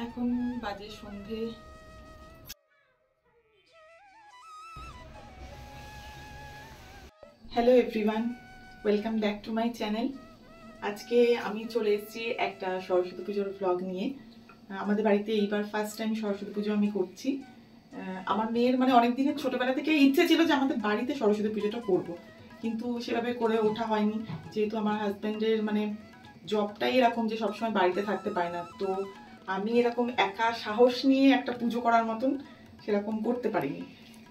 এখন বাজে সন্ধে hello everyone, welcome back to my channel. আজকে আমি চলে এসেছি একটা সরস্বতী পুজোর ব্লগ নিয়ে। আমাদের বাড়িতে এইবার ফার্স্ট টাইম সরস্বতী পুজো আমি করছি। আমার মেয়ের মানে অনেক দিনের ছোটবেলা থেকে ইচ্ছে ছিল যে আমাদের বাড়িতে সরস্বতী পুজোটা করব, কিন্তু সেভাবে করে ওঠা হয়নি, যেহেতু আমার হাজব্যান্ডের মানে জবটাই এরকম যে সবসময় বাড়িতে থাকতে পারে না। তো আমি এরকম একা সাহস নিয়ে একটা পুজো করার মতন সেরকম করতে পারিনি।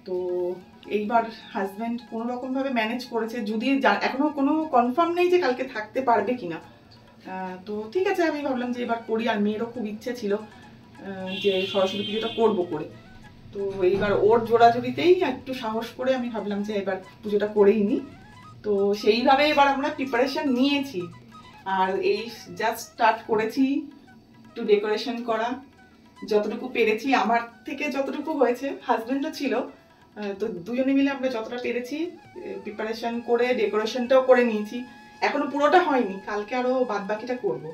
তো এইবার হাজব্যান্ড কোনো রকমভাবে ম্যানেজ করেছে, যদি এখনো কোনো কনফার্ম নেই যে কালকে থাকতে পারবে কিনা। তো ঠিক আছে, আমি ভাবলাম যে এবার করি, আর মেয়েরও খুব ইচ্ছে ছিল যে সরস্বতী পুজোটা করবো করে। তো এইবার ওর জোড়াজুড়িতেই একটু সাহস করে আমি ভাবলাম যে এবার পুজোটা করেই নিই। তো সেইভাবে এবার আমরা প্রিপারেশন নিয়েছি, আর এই জাস্ট স্টার্ট করেছি একটু ডেকোরেশন করা, যতটুকু পেরেছি। আমার থেকে যতটুকু হয়েছে, হাজব্যান্ডও ছিল, তো দুজনে মিলে আমরা যতটা পেরেছি প্রিপারেশন করে ডেকোরেশনটাও করে নিয়েছি। এখনো পুরোটা হয়নি, কালকে আরো বাদ বাকিটা করবো।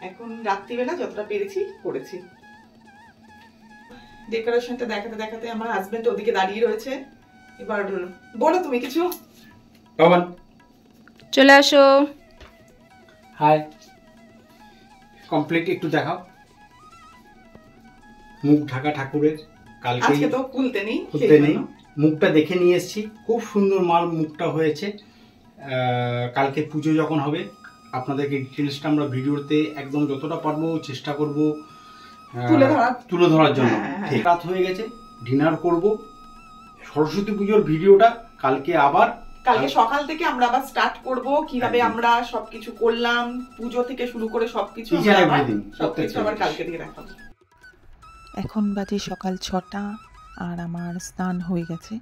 এখন রাত্রিবেলা যতটা পেরেছি করেছি। ডেকোরেশনটা দেখাতে দেখাতে আমার হাজবেন্ড ওদিকে দাঁড়িয়ে রয়েছে। এবার বলো তুমি কিছু। বাবান চলে আসো। হাই, কমপ্লিট একটু দেখাও। মুখ ঢাকা ঠাকুরের আজকে তো খুলতে নেই, মুখটা দেখে নিয়ে এসেছি। খুব সুন্দর মাল মুখটা হয়েছে। কালকে পুজো যখন হবে আপনাদেরকে ডিটেলসটা আমরা ভিডিওতে একদম যতটা পারবো চেষ্টা করব তুলে ধরার জন্য। ঠিক রাত হয়ে গেছে, ডিনার করব। সরস্বতী পুজোর ভিডিওটা কালকে সকাল থেকে আমরা আবার স্টার্ট করব, কিভাবে আমরা সবকিছু করলাম, পুজো থেকে শুরু করে সবকিছু আবার কালকে থেকে দেখাবো। এখন বাজে সকাল 6টা, আর আমার স্নান হয়ে গেছে।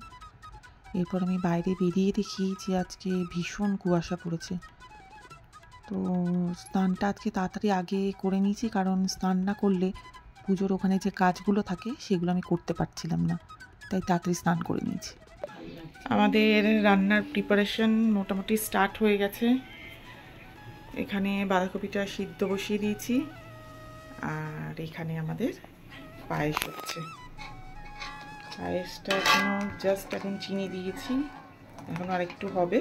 এরপর আমি বাইরে বেরিয়ে দেখি যে আজকে ভীষণ কুয়াশা পড়েছে। তো স্নানটা আজকে তাড়াতাড়ি আগে করে নিয়েছি, কারণ স্নান না করলে পুজোর ওখানে যে কাজগুলো থাকে সেগুলো আমি করতে পারছিলাম না, তাই তাড়াতাড়ি স্নান করে নিয়েছি। আমাদের রান্নার প্রিপারেশন মোটামুটি স্টার্ট হয়ে গেছে। এখানে বাঁধাকপিটা সিদ্ধ বসিয়ে দিয়েছি, আর এখানে আমাদের পায়েস হচ্ছে। পায়েসটা এখনো জাস্ট এখন চিনি দিয়েছি, এখন আর একটু হবে।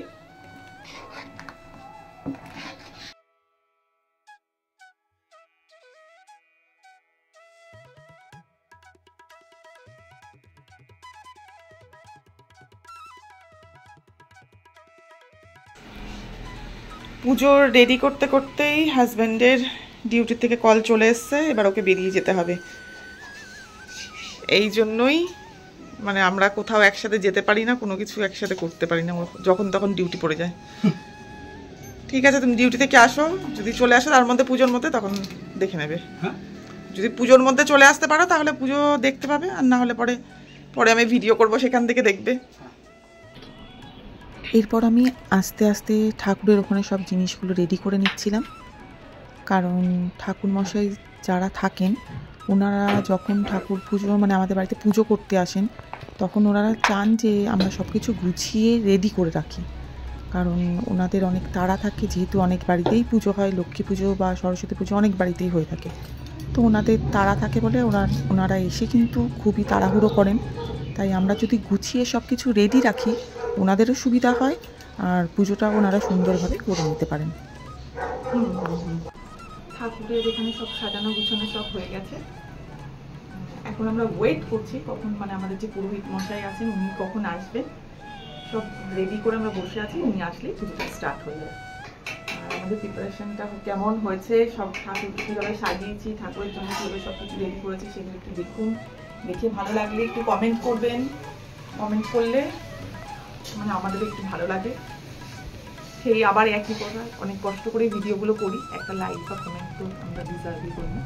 পুজোর রেডি করতে করতেই হাজব্যান্ডের ডিউটি থেকে কল চলে এসছে, এবার ওকে বেরিয়ে যেতে হবে। এই জন্যই মানে আমরা কোথাও একসাথে যেতে পারি না, কোনো কিছু একসাথে করতে পারি না, যখন তখন ডিউটি পড়ে যায়। ঠিক আছে, তুমি ডিউটি থেকে আসো, যদি চলে আসো তার মধ্যে পুজোর মধ্যে, তখন দেখে নেবে। যদি পুজোর মধ্যে চলে আসতে পারো তাহলে পুজো দেখতে পাবে, আর না হলে পরে পরে আমি ভিডিও করব, সেখান থেকে দেখবে। এরপর আমি আস্তে আস্তে ঠাকুরের ওখানে সব জিনিসগুলো রেডি করে নিচ্ছিলাম, কারণ ঠাকুরমশাই যারা থাকেন ওনারা যখন ঠাকুর পুজো মানে আমাদের বাড়িতে পুজো করতে আসেন, তখন ওনারা চান যে আমরা সব কিছু গুছিয়ে রেডি করে রাখি, কারণ ওনাদের অনেক তাড়া থাকে, যেহেতু অনেক বাড়িতেই পুজো হয়, লক্ষ্মী পুজো বা সরস্বতী পুজো অনেক বাড়িতেই হয়ে থাকে। তো ওনাদের তাড়া থাকে বলে ওনারা এসে কিন্তু খুবই তাড়াহুড়ো করেন। তাই আমরা যদি গুছিয়ে সব কিছু রেডি রাখি ওনাদেরও সুবিধা হয়, আর পুজোটা ওনারা সুন্দরভাবে করে নিতে পারেন। ঠাকুরের এখানে সব সাজানো গুছানো সব হয়ে গেছে। এখন আমরা ওয়েট করছি কখন মানে আমাদের যে পুরোহিত মশাই আছেন উনি কখন আসবেন। সব রেডি করে আমরা বসে আছি, উনি আসলেই পুজোটা স্টার্ট হয়ে যাবে। আর আমাদের প্রিপারেশনটা কেমন হয়েছে, সব ঠাকুর কীভাবে সাজিয়েছি, ঠাকুরের জন্য কীভাবে সব কিছু রেডি করেছি সেগুলো একটু দেখুন। দেখে ভালো লাগলে একটু কমেন্ট করবেন, কমেন্ট করলে মানে আমাদের একটু ভালো লাগে। সেই আবার একই কথা, অনেক কষ্ট করে ভিডিওগুলো করি, একটা লাইক বা কমেন্ট তো আমরা ডিজার্ভই করি না।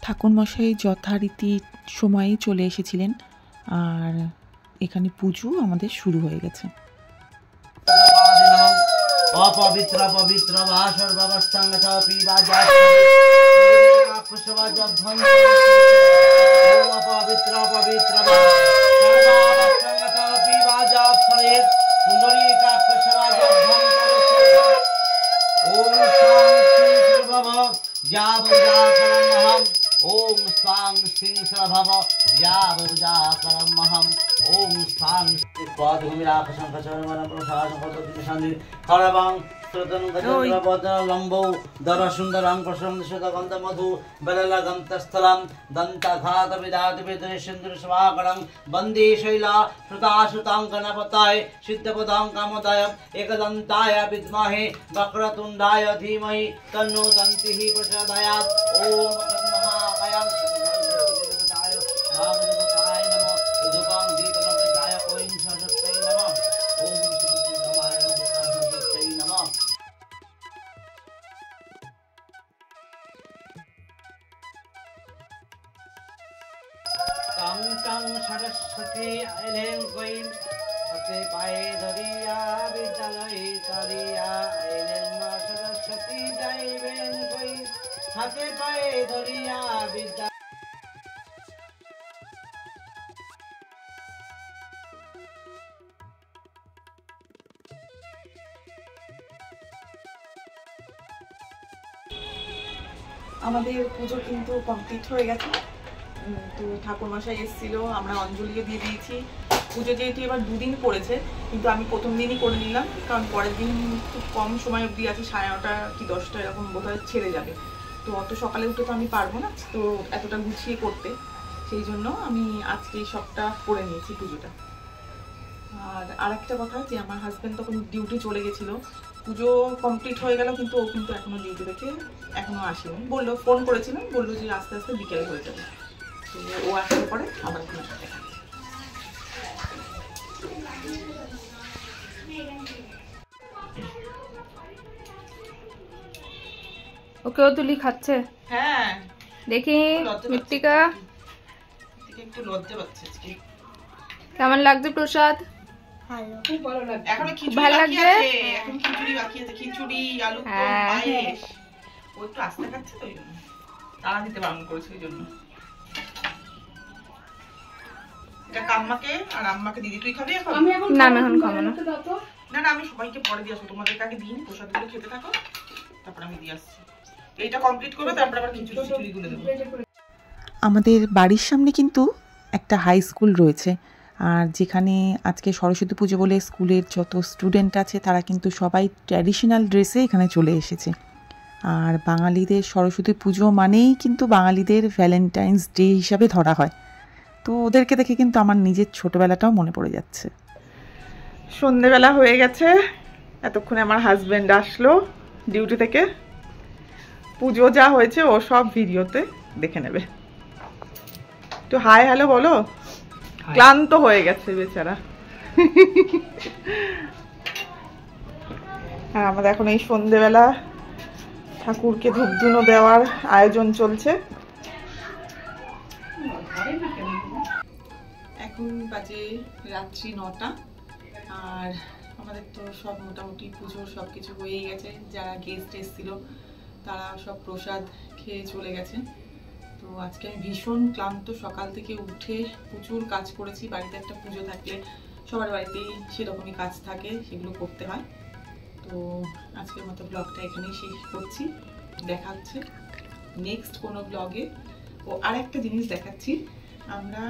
ঠাকুরমশাই যথারীতি সময়েই চলে এসেছিলেন, আর এখানে পুজো আমাদের শুরু হয়ে গেছে। अपवित्र पवित्र वा सर्ववस्थांगतोऽपि वा जाकुशवाजध्वं ओम अपवित्र पवित्र वा सर्ववस्थांगतोऽपि वा जाक्षरे पुंडरीकाकुशवाजध्वं ओम शांति सर्वभव यावजाकरमहं ओम स्वां सिंह सर्वभव यावजाकरमहं ओम स्वां पादभूमिरापशंखचरणवनप्रसादपददिशानि हरवं श्रुतंगजलवदलम्बो दरसुन्दरं प्रसंशतगन्धमधु बललगन्तस्थलं दन्तघातविदातविदृशेन्द्रस्वाकरं वन्दे शैला श्रुताश्रुताङ्कनपताय सिद्धपदां कामदाय एकदन्ताय विद्महे वक्रतुण्डाय धीमहि तन्नो दन्तिः प्रचोदयात् ॐ महाकायं भागवताय नमः उदुकां दीपनवृताय ॐ सरस्वत्यै नमः ॐ सुखदाय सरस्वत्यै नमः टं टं सरस्वती आइलें कोई सते पाए धरिया विद्यालय तरिया आइलें मा सरस्वती जाइबेन कोई सते पाए धरिया विद्या আমাদের পুজো কিন্তু কমপ্লিট হয়ে গেছে। তো ঠাকুরমশাই এসেছিল, আমরা অঞ্জলিও দিয়ে দিয়েছি। পুজো যেহেতু এবার দুদিন পড়েছে, কিন্তু আমি প্রথম দিনই করে নিলাম, কারণ পরের দিন খুব কম সময় অবধি আছে, 9:30 কি 10টা এরকম বোধহয় ছেড়ে যাবে। তো অত সকালে উঠে তো আমি পারবো না তো এতটা গুছিয়ে করতে, সেই জন্য আমি আজকে সবটা করে নিয়েছি পুজোটা। আর আরেকটা কথা যে আমার হাজব্যান্ড তখন ডিউটি চলে গেছিলো, পুজো কমপ্লিট হয়ে গেল কিন্তু ও কিন্তু এখনও ডিউটি থেকে এখনও আসেনি। বললো, ফোন করেছিলাম, বললো যে আস্তে আস্তে বিকেলে হয়ে যাবে। তো ও আসার পরে আবার ওকেও তুলি খাচ্ছে। হ্যাঁ দেখি মৃত্তিকা একটু লজ্জা পাচ্ছে আজকে। কেমন লাগছে প্রসাদ? খুব ভালো লাগছে। এখনো খিচুড়ি ভালো বাকি লাগছে? আছে, এখন খিচুড়ি বাকি আছে, খিচুড়ি আলু পায়েস। ও একটু আস্তে খাচ্ছে তো, ওই জন্য তাড়া দিতে বারণ করেছে, ওই জন্য। এটা কাম্মাকে আর আম্মাকে দিদি। তুই খাবি এখন? না আমি এখন খাবো না। না না, আমি সবাইকে পরে দিয়ে আসবো, তোমাদেরকে আগে দিন প্রসাদগুলো খেতে থাকো, তারপর আমি দিয়ে আসছি। এইটা কমপ্লিট করবে, তারপর আবার খিচুড়ি গুলো দেবো। আমাদের বাড়ির সামনে কিন্তু একটা হাই স্কুল রয়েছে, আর যেখানে আজকে সরস্বতী পুজো বলে স্কুলের যত স্টুডেন্ট আছে তারা কিন্তু সবাই ট্র্যাডিশনাল ড্রেসে এখানে চলে এসেছে। আর বাঙালিদের সরস্বতী পুজো মানেই কিন্তু বাঙালিদের ভ্যালেন্টাইন্স ডে হিসাবে ধরা হয়। তো ওদেরকে দেখে কিন্তু আমার নিজের ছোটোবেলাটাও মনে পড়ে যাচ্ছে। সন্ধেবেলা হয়ে গেছে, এতক্ষণে আমার হাজব্যান্ড আসলো ডিউটি থেকে। পুজো যা হয়েছে ও সব ভিডিওতে দেখে নেবে। তো হাই হ্যালো বলো। ক্লান্ত হয়ে গেছে বেচারা। হ্যাঁ, আমাদের এখন এই সন্ধেবেলা ঠাকুরকে ধূপধুনো দেওয়ার আয়োজন চলছে। এখন বাজে রাত্রি 9টা, আর আমাদের তো সব মোটামুটি পুজোর সব কিছু হয়েই গেছে। যারা গেস্ট এসেছিল তারা সব প্রসাদ খেয়ে চলে গেছে। তো আজকে আমি ভীষণ ক্লান্ত, সকাল থেকে উঠে প্রচুর কাজ করেছি। বাড়িতে একটা পুজো থাকলে সবার বাড়িতেই সেরকমই কাজ থাকে, সেগুলো করতে হয়। তো আজকের মতো ব্লগটা এখানেই শেষ করছি। দেখা হচ্ছে নেক্সট কোনো ব্লগে। ও আর একটা জিনিস দেখাচ্ছি, আমরা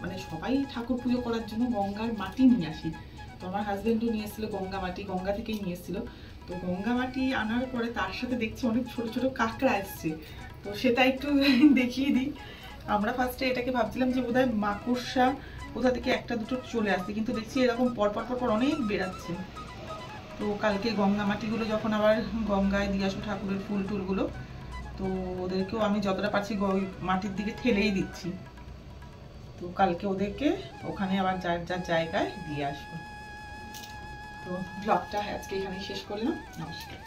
মানে সবাই ঠাকুর পুজো করার জন্য গঙ্গার মাটি নিয়ে আসি। তো আমার হাজব্যান্ডও নিয়ে এসেছিলো গঙ্গা মাটি, গঙ্গা থেকেই নিয়ে এসেছিলো। তো গঙ্গা মাটি আনার পরে তার সাথে দেখছি অনেক ছোট ছোট কাঁকড়া এসছে। তো সেটা একটু দেখিয়ে দিই। আমরা ফার্স্টে এটাকে ভাবছিলাম যে বোধহয় মাকড়সা কোথা থেকে একটা দুটো চলে আসছে, কিন্তু দেখছি এরকম পরপর পরপর অনেক বেরাচ্ছে। তো কালকে গঙ্গা মাটিগুলো যখন আবার গঙ্গায় দিয়ে আসবো ঠাকুরের ফুল টুলগুলো, তো ওদেরকেও আমি যতটা পারছি মাটির দিকে ঠেলেই দিচ্ছি। তো কালকে ওদেরকে ওখানে আবার যার যার জায়গায় দিয়ে আসবো। তো ব্লগটা আজকে এখানেই শেষ করলাম। নমস্কার।